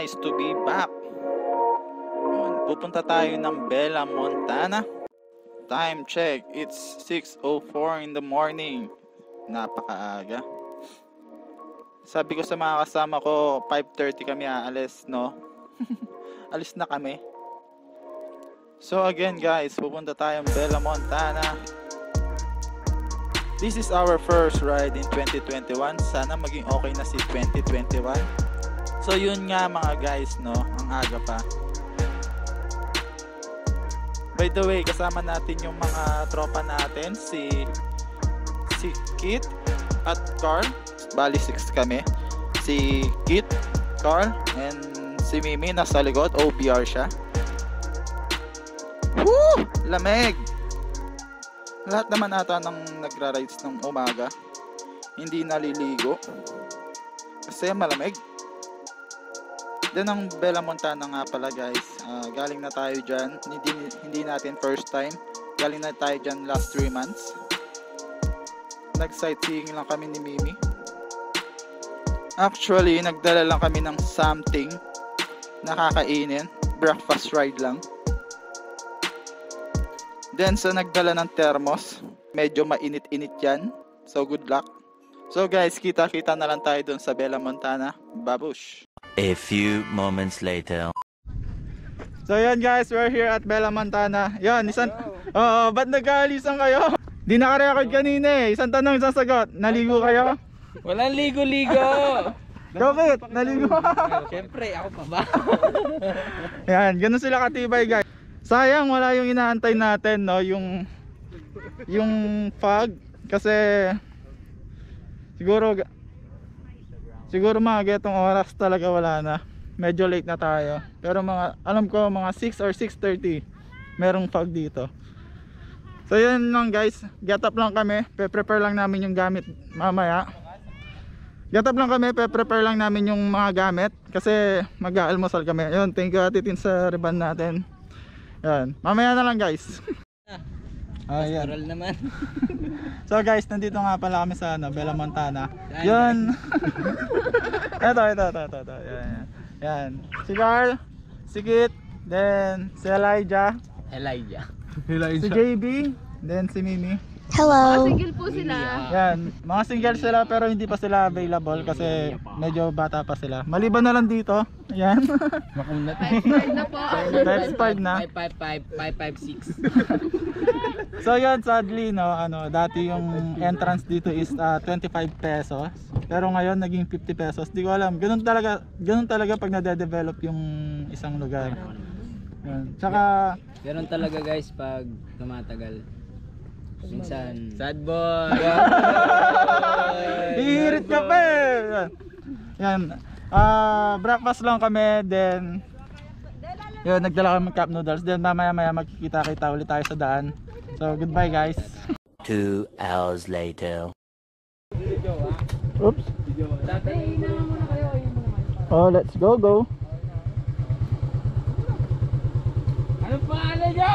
nice to be back. Pupunta tayo ng Bella Montana. Time check, it's 6:04 in the morning. Napakaaga. Sabi ko sa mga kasama ko, 5:30 kami aalis, no? Alis na kami. So again guys, pupunta tayong Bella Montana. This is our first ride in 2021. Sana maging okay na si 2021. So yun nga mga guys, no? Ang aga pa. By the way, kasama natin yung mga tropa natin, si Kit at Carl. Bali 6 kami. Si Kit, Carl, and si Mimi nasa likod. OBR siya. Woo! Lamig! Lahat naman ata ng nagra-rides ng umaga hindi naliligo kasi malamig. Then ang Bella Montana nga pala guys, galing na tayo dyan, hindi natin first time, galing na tayo dyan last 3 months. Nag sightseeing lang kami ni Mimi. Actually nagdala lang kami ng something nakakainin, breakfast ride lang. Then sa nagdala ng thermos, medyo mainit-init yan, so good luck. So guys, kita-kita na lang tayo dun sa Bella Montana. Babush! A few moments later. So yan guys, we're here at Bella Montana. Yan, ba't nag-aalisan kayo? Di naka-record kanina eh. Isang tanong, isang sagot. Naligo kayo? Walang ligo-ligo. Bakit? Naligo? Siyempre, ako pa ba? Yan, ganun sila katibay guys. Sayang wala yung inaantay natin, no, yung fog kasi siguro mga getong oras talaga wala na. Medyo late na tayo. Pero alam ko mga 6 or 6:30 merong fog dito. So yun lang guys, get up lang kami, prepare lang namin yung gamit mamaya. Get up lang kami, prepare lang namin yung mga gamit kasi mag-aalmusal kami. Yun, thank you Ate Tin sa ribbon natin. Yan, mamaya na lang guys. Pastoral naman. So guys, nandito nga pala kami sa Bella Montana. Yun. Ito. Yan. Si Carl, si Kit, then si Elijah. Si JB, then si Mimi. Hello. Single po sila. Yan, mga single sila pero hindi pa sila available kasi medyo bata pa sila. Maliban na lang dito. Ayan. Makunat. 5 na po. That's 5 na. 556. So yun, sadly no, dati yung entrance dito is 25 pesos. Pero ngayon naging 50 pesos. Di ko alam. Ganun talaga pag nade-develop yung isang lugar. Yan. Tsaka Ganun talaga guys pag tumatagal. Minsan sad boy. hihirit ka pa eh. Yan. Breakfast lang kami, then yun, nagdala kami ng cup noodles, then mamaya magkikita-kita ulit tayo sa daan. So goodbye guys. 2 hours later. Oops. Oh, let's go. Ano pangalan niyo?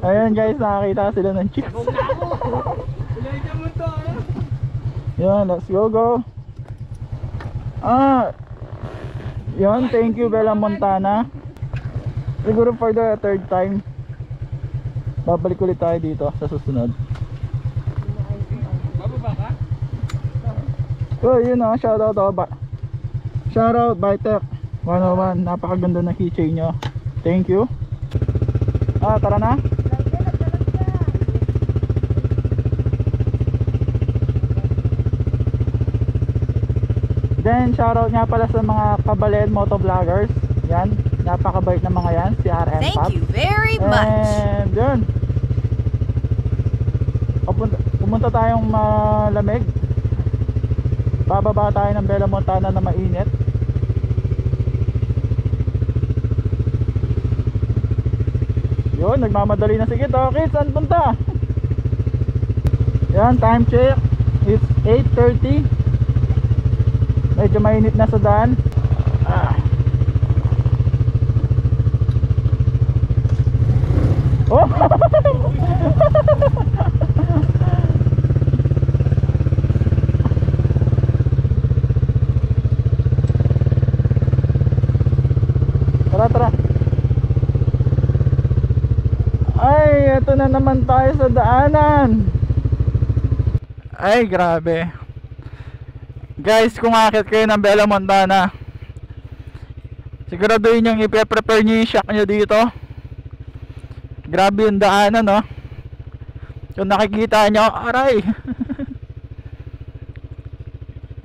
Ayan guys, nakakita sila ng chicks. Yan, let's go. Yan, thank you Bella Montana. Siguro for the 3rd time babalik ulit tayo dito sa susunod. Bababa ka? So yun o, shoutout Bytech 101, napakaganda na keychain nyo. Thank you. Tara na. Then shoutout nga pala sa mga Kabalen motovloggers. Yan, napakabait na mga yan, si RM Thank Pop. you very much. And yun, pumunta tayong malamig. Bababa tayo ng Bella Montana na mainit. Yun, nagmamadali na si Kit. Okay, saan punta? Yan, time check. It's 8:30. Medyo mainit na sa daan. Oh! eto na naman tayo sa daanan. Ay, grabe. Guys, kung akit kayo ng Bella Montana, siguraduhin nyo ipe-prepare nyo yung shock nyo dito. Grabe yung daanan, no? Kung nakikita nyo, aray.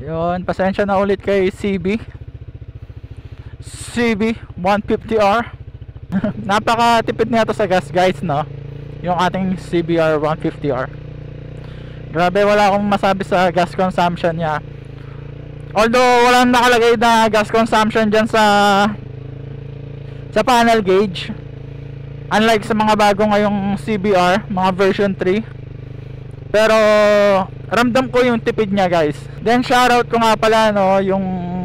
Yun, pasensya na ulit kay CB 150R. Napakatipid nito sa gas, guys, no? Yung ating CBR 150R. Grabe, wala akong masabi sa gas consumption niya. Although walang nakalagay na gas consumption dyan sa panel gauge, unlike sa mga bago ngayong CBR, mga version 3. Pero ramdam ko yung tipid niya, guys. Then shoutout ko nga pala, no, yung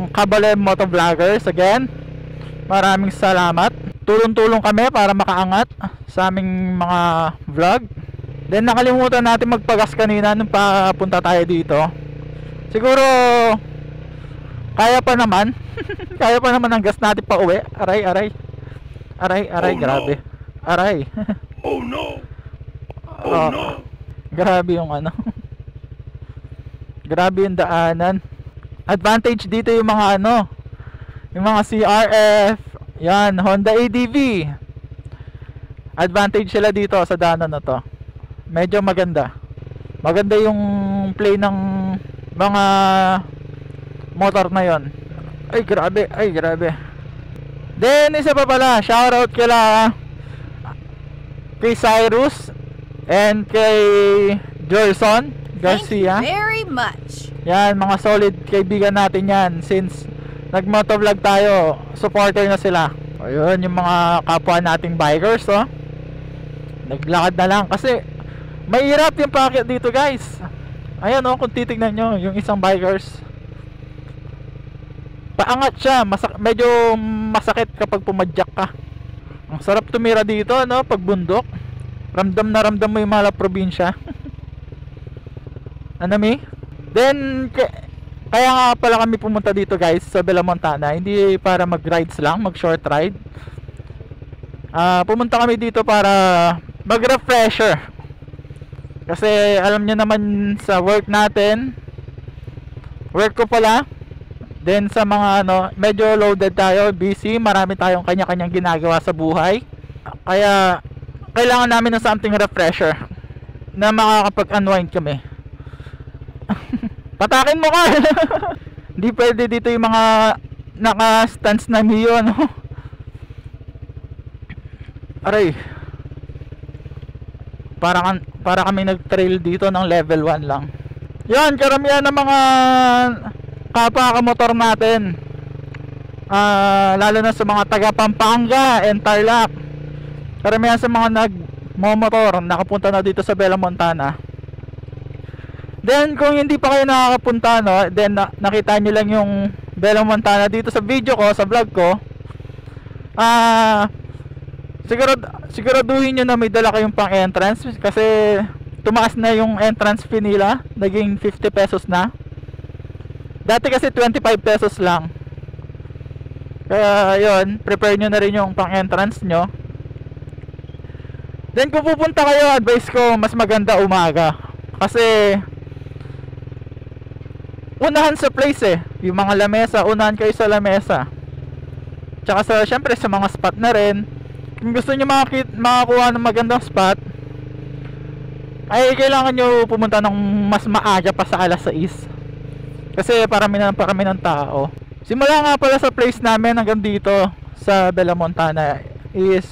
Kabale Motovloggers again. Maraming salamat. Tulong-tulong kami para makaangat sa aming mga vlog. Then nakalimutan natin magpagas kanina nung papunta tayo dito. Siguro kaya pa naman. Kaya pa naman ang gas natin pa uwi. Aray, oh, grabe. No. Aray. Oh no. Oh no. Grabe yung ano. Grabe yung daanan. Advantage dito yung mga ano, yung mga CRF, yan, Honda ADV. Advantage sila dito sa daanan na to. Medyo maganda. Maganda yung play ng mga motor na yon. Ay, grabe. Then isa pa pala, shoutout kay Cyrus and kay Joyson Garcia. Thank you very much. Yan, mga solid kaibigan natin yan. Since nag-motovlog tayo, supporter na sila. Ayun, yung mga kapwa nating bikers, oh. Naglakad na lang kasi mahirap yung packet dito, guys. Ayan, oh, kung titignan nyo yung isang bikers, paangat siya, medyo masakit kapag pumadyak ka. Ang sarap tumira dito, no, pag bundok. Ramdam na ramdam mo yung mga probinsya. Ano, mi? Then kaya nga pala kami pumunta dito, guys, sa Bella Montana. Hindi para mag-rides lang, mag-short ride. Pumunta kami dito para mag-refresher. Kasi alam niyo naman sa work natin, work ko pala. Then sa mga ano, medyo loaded tayo, busy, marami tayong kanya-kanyang ginagawa sa buhay. Kaya kailangan namin ng something refresher na makakapag-unwind kami. Patakin mo ka. Hindi pwede dito yung mga naka-stance na Mio, no? Aray. Para kami nag-trail dito ng level 1 lang. Yan, karamihan ng mga kapakamotor natin, lalo na sa mga taga Pampanga and Tarlac, karamihan sa mga nagmomotor nakapunta na dito sa Bella Montana. Then kung hindi pa kayo nakakapunta, no, then nakita nyo lang yung Bella Montana dito sa video ko, sa vlog ko, siguraduhin nyo na may dala kayong pang entrance. Kasi tumaas na yung entrance fee nila, naging 50 pesos na. Dati kasi 25 pesos lang. Kaya yun, prepare nyo na rin yung pang entrance nyo. Then kung pupunta kayo, advice ko mas maganda umaga. Kasi unahan sa place, eh. Yung mga lamesa, unahan kayo sa lamesa. Tsaka syempre sa mga spot na rin. Kung gusto nyo makakuha ng magandang spot, ay kailangan nyo pumunta ng mas maaga pa sa alas 6. Kasi parami ng tao. Simula nga pala sa place namin hanggang dito sa Bella Montana is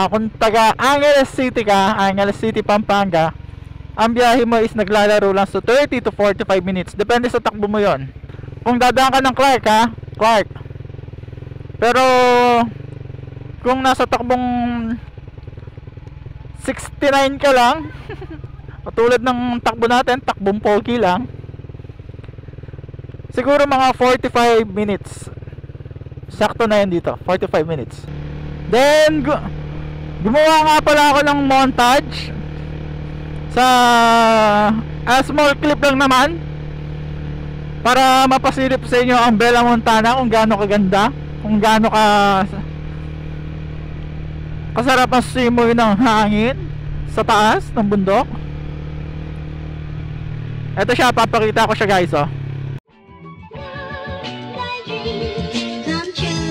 kung taga Angeles City ka, Angeles City, Pampanga, ang biyahe mo is naglalaro lang sa 30 to 45 minutes. Depende sa takbo mo yon. Kung dadaan ka ng Clark, Clark. Pero kung nasa takbong 69 ka lang, katulad ng takbo natin, takbong pogi lang, siguro mga 45 minutes. Sakto na yun dito, 45 minutes. Then gumawa nga pala ako ng montage sa small clip lang naman para mapasilip sa inyo ang Bella Montana, kung gaano kaganda, kung gaano kasarap ang simoy ng hangin. sa taas ng bundok. Ito siya, papakita ko siya guys, oh. Come true.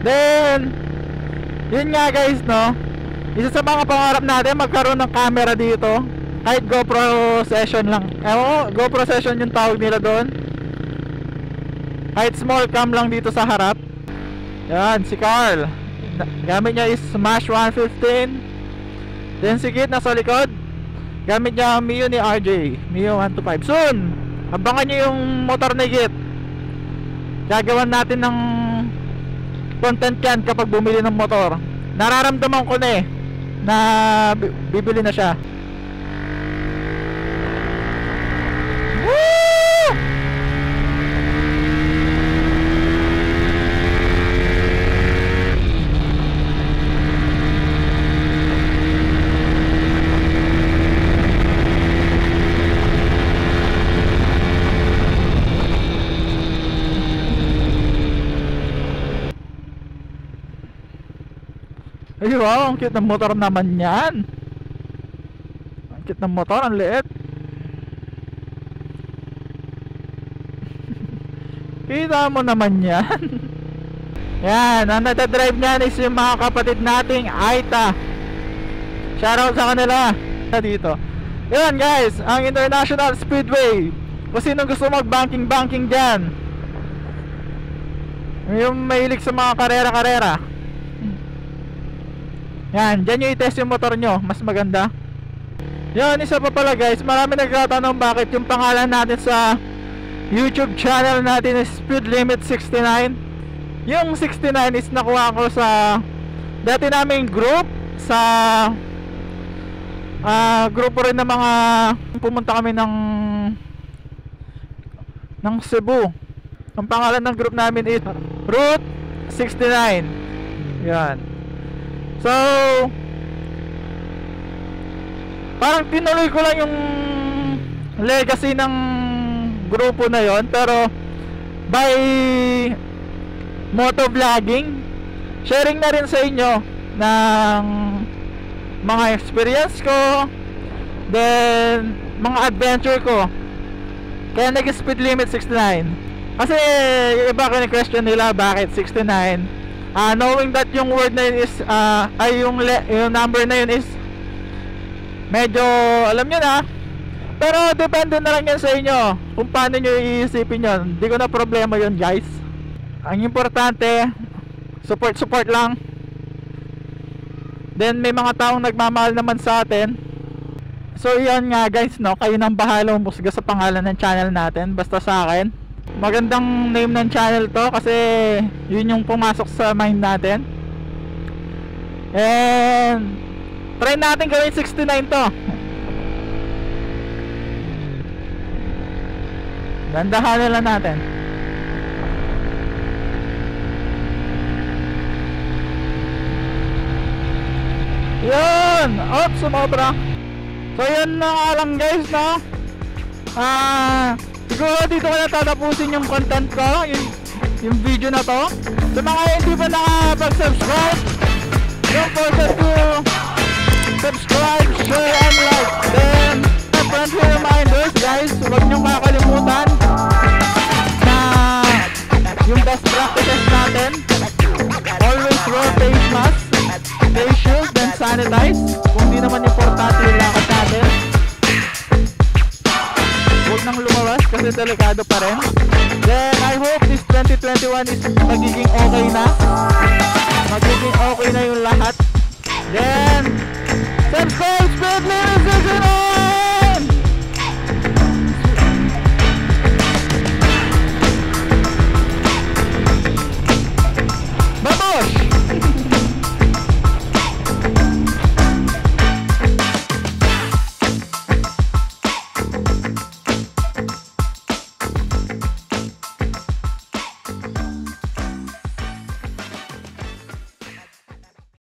Then, yun nga guys, no? Isa sa mga pangarap natin, magkaroon ng camera dito. Kahit GoPro session lang. Ewan ko, GoPro session yung tawag nila doon. Kahit small cam lang dito sa harap. Yan, si Carl. Gamit niya is Smash 115. Then si Kit nasa likod. Gamit niya Mio ni RJ, Mio 125. Soon, abangan niyo yung motor ni Kit. Gagawan natin ng content yan kapag bumili ng motor. Nararamdaman ko na eh na bibili na siya. Woo! Ay wow, ang cute ng motor naman yan. Ang cute ng motor, ang liit. Kita mo naman yan. Yan, ang natadrive niyan is yung mga kapatid nating Aita. Shoutout sa kanila dito. Yan guys, ang International Speedway. Kung sino gusto mag-banking dyan, yung mahilig sa mga karera-karera, yan, dyan yung i-test yung motor nyo, mas maganda. Yan, isa pa pala guys, marami nagtatanong bakit yung pangalan natin sa YouTube channel natin is Speed Limit 69. Yung 69 is nakuha ko sa dati naming group, sa grupo rin ng mga pumunta kami ng Cebu. Ang pangalan ng group namin is Route 69. Yan. So, parang tinuloy ko lang yung legacy ng grupo na yon, pero by motovlogging, sharing na rin sa inyo ng mga experience ko, then mga adventure ko. Kaya nag-speed limit 69. Kasi yung iba kini-question nila bakit 69. Knowing that yung word na yun is yung number na yun is medyo alam nyo na, pero depende na lang yan sa inyo kung paano nyo iisipin yun. Hindi ko na problema yun guys. Ang importante, support lang. Then may mga taong nagmamahal naman sa atin. So yan nga guys, no, kayo nang bahala umusga sa pangalan ng channel natin. Basta sa akin, magandang name ng channel to kasi yun yung pumasok sa mind natin. And try natin gawin 69 to. Dandahan lang natin. Yun! Yun, sumobra. So yun na nga lang guys, no? Siguro dito ko na tatapusin yung content ko, yung video na to. Sa mga hindi pa nakapag-subscribe, don't forget to subscribe, share, and like. Then, friendly reminders guys, huwag niyong makakalimutan na yung best practices natin. Always wear face mask, face shield, then sanitize. Kung di naman importante yung lakad natin, huwag nang lumabas kasi delikado pa rin. Then I hope this 2021 is magiging okay na. Magiging okay na yung lahat. Then subscribe, spread, music, and all.